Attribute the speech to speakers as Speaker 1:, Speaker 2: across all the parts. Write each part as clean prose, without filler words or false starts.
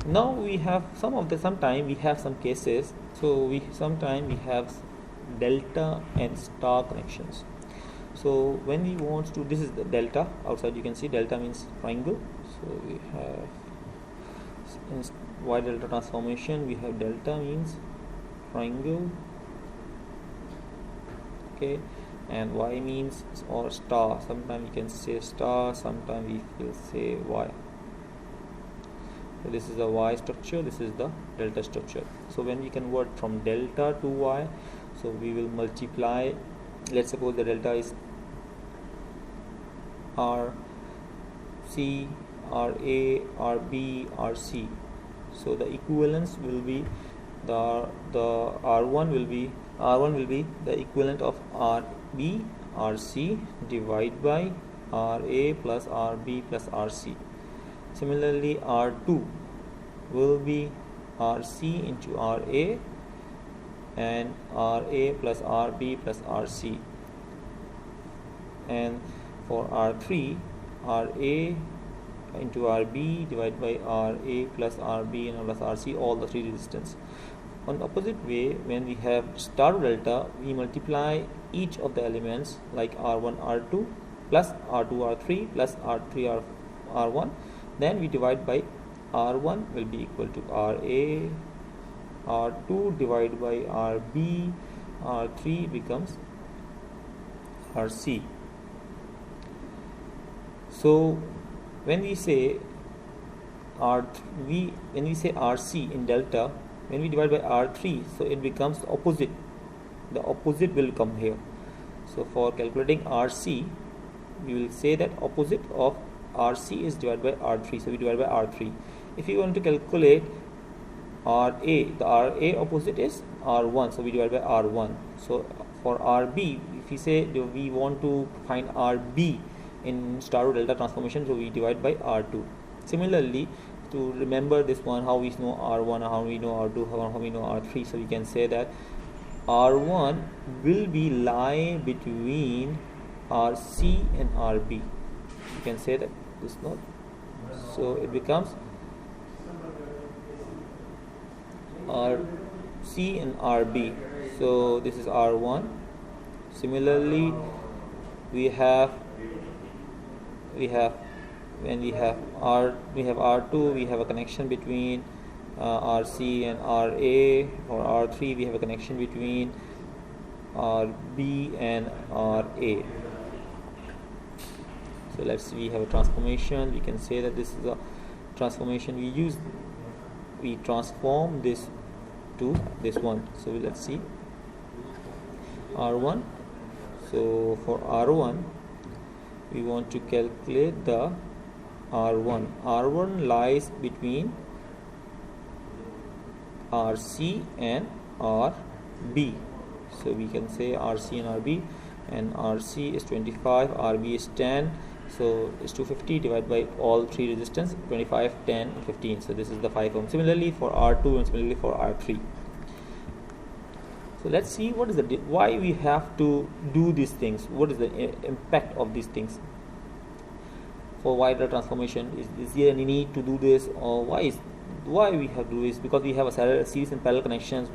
Speaker 1: Now we have sometime we have some cases, so we have delta and star connections. So when we want to, this is the delta outside, you can see delta means triangle. So we have in Wye-Delta transformation, we have delta means triangle, okay, and Y means or star. Sometimes you can say star, sometimes we will say Y. So this is the Y structure, this is the delta structure. So when we convert from delta to Y, so we will multiply. Let's suppose the delta is R C, R A, R B, R C. So the equivalence will be the R1 will be the equivalent of RB, RC divided by RA plus RB plus RC. Similarly, R2 will be RC into RA and RA plus RB plus RC. And for R3, RA into RB divided by RA plus RB and plus RC, all the three resistance. On the opposite way, when we have star delta, we multiply each of the elements like R1, R2 plus R2, R3 plus R3, R1. Then we divide by R1 will be equal to RA, R2 divided by RB, R3 becomes RC. So when we say RC in delta, when we divide by R3, so it becomes opposite. The opposite will come here. So for calculating RC, we will say that opposite of RC is divided by R3. So we divide by R3. If you want to calculate RA, the RA opposite is R1. So we divide by R1. So for RB, if we say we want to find RB in star delta transformation, so we divide by R2. Similarly, to remember this one, how we know R1, how we know R2, how we know R3, so we can say that R1 will be lie between RC and RB. You can say that this node. So it becomes RC and RB. So this is R1. Similarly, we have when we have R2, we have a connection between RC and RA. For R3, we have a connection between RB and RA. So we have a transformation. We can say that this is a transformation we use. We transform this to this one. So let's see R1. So for R1, we want to calculate the R1. R1 lies between RC and RB. So we can say RC and RB, and RC is 25, RB is 10. So it's 250 divided by all three resistance, 25, 10 and 15. So this is the 5 ohm. Similarly for R2 and similarly for R3. So let's see what is why we have to do these things. What is the impact of these things for Wye-Delta transformation? Is there any need to do this, or why we have to do this? Because we have a series and parallel connections,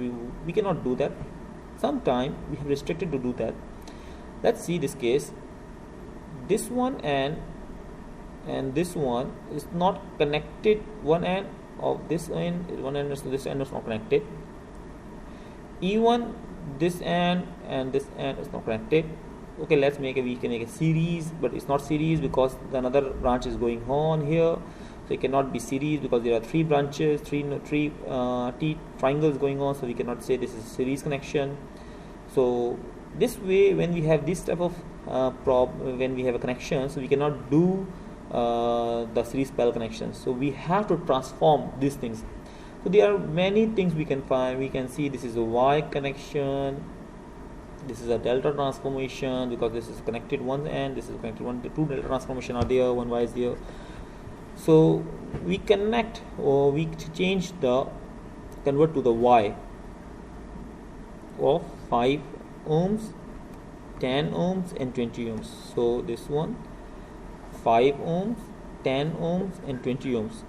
Speaker 1: we cannot do that. Sometime we have restricted to do that. Let's see this case. This one and this one is not connected. One end of this end, one end is this end is not connected. Even this end and this end is not connected. Okay, we can make a series, but it's not series because another branch is going on here. So it cannot be series because there are three branches, three T triangles going on. So we cannot say this is a series connection. So this way, when we have this type of when we have a connection, so we cannot do the series parallel connections. So we have to transform these things. So there are many things we can find. We can see this is a Y connection, this is a delta transformation because this is connected one end, this is connected one. The two delta transformation are there, one Y is there. So we connect, or we convert to the Y of 5 ohms, 10 ohms and 20 ohms. So this one 5 ohms, 10 ohms and 20 ohms.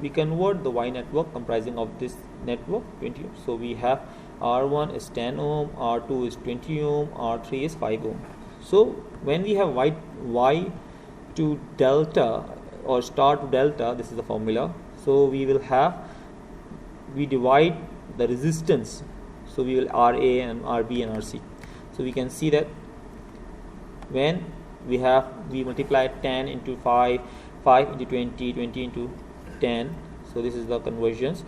Speaker 1: we convert the Y network comprising of this network 20 ohm. So we have R1 is 10 ohm, R2 is 20 ohm, R3 is 5 ohm. So when we have Y to delta or star to delta, this is the formula. So we divide the resistance. So we will RA and RB and RC. So we can see that when we multiply 10 into 5, 5 into 20, 20 into 10. So this is the conversions.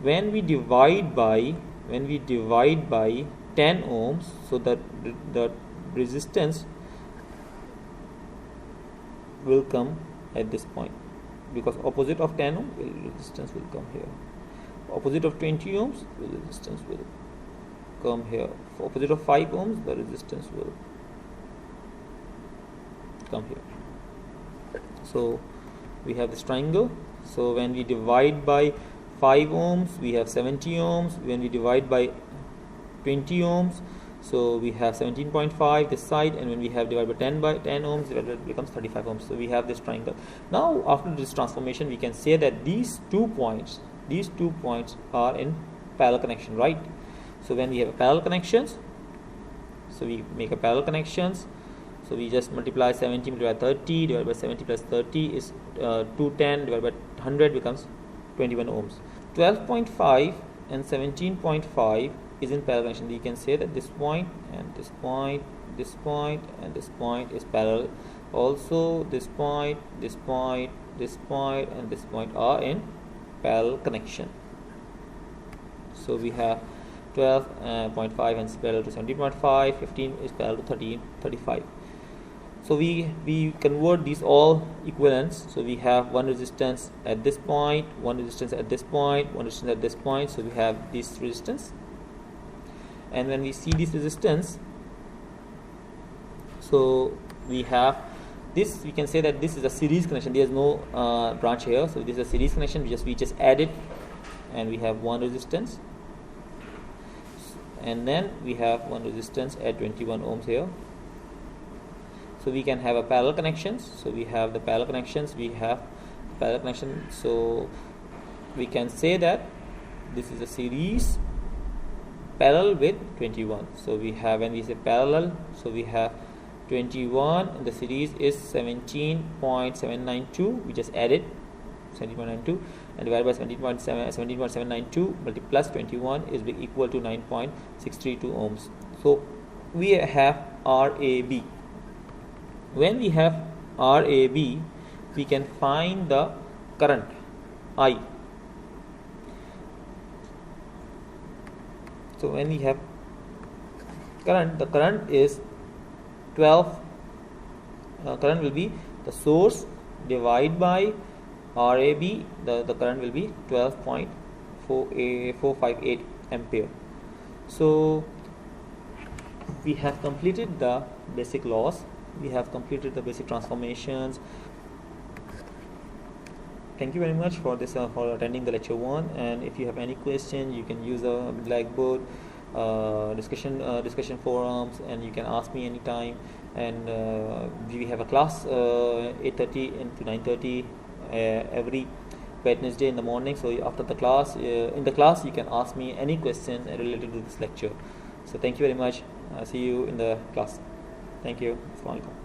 Speaker 1: When we divide by 10 ohms, so that the resistance will come at this point, because opposite of 10 ohm resistance will come here. Opposite of 20 ohms the resistance will come here. For opposite of 5 ohms the resistance will come here. So we have this triangle. So when we divide by 5 ohms we have 70 ohms. When we divide by 20 ohms, so we have 17.5 this side, and when we have divided by 10 ohms it becomes 35 ohms. So we have this triangle. Now after this transformation we can say that these two points are in parallel connection, right? So when we have a parallel connections, so we make a parallel connections. So we just multiply 70 multiplied by 30 divided by 70 plus 30 is 210 divided by 100 becomes 21 ohms. 12.5 and 17.5 is in parallel connection. You can say that this point and this point, this point and this point is parallel. Also this point, this point, this point and this point are in parallel connection. So we have 12.5 and is parallel to 17.5, 15 is parallel to 35. So we convert these all equivalents. So we have one resistance at this point, one resistance at this point, one resistance at this point. So we have this resistance, and when we see this resistance, so we have this, we can say that this is a series connection. There is no branch here, so this is a series connection. We just add it, and we have one resistance, and then we have one resistance at 21 ohms here. So we can have a parallel connections. So we have the parallel connections. So we can say that this is a series parallel with 21. So we have, when we say parallel, so we have 21 and the series is 17.792. We just added 17.92 and divided by 17.792 plus 21 is equal to 9.632 ohms. So we have RAB. When we have RAB, we can find the current I. So when we have current, the current is 12. Current will be the source divided by RAB. The current will be 12.458 ampere. So we have completed the basic laws. We have completed the basic transformations. Thank you very much for this for attending the lecture 1. And if you have any question, you can use a Blackboard discussion forums, and you can ask me anytime. And we have a class 8:30 to 9:30 every Wednesday in the morning. So after the class, in the class, you can ask me any question related to this lecture. So thank you very much. See you in the class. Thank you. Assalamu alaikum.